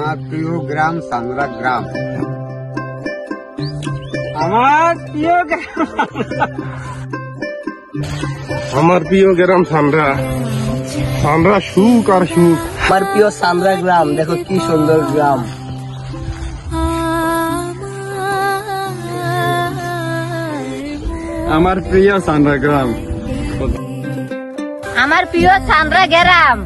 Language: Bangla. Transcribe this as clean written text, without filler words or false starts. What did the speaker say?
আমার প্রিয় গ্রাম সান্দ্রা গ্রাম। আমার প্রিয় গ্রাম আমার প্রিয় গ্রাম সান্দ্রা। সান্দ্রা সুখ আর সুখ। আমার প্রিয় সান্দ্রা গ্রাম, দেখো কি সুন্দর গ্রাম। আমার প্রিয় সান্দ্রা গ্রাম। আমার প্রিয় সান্দ্রা গ্রাম।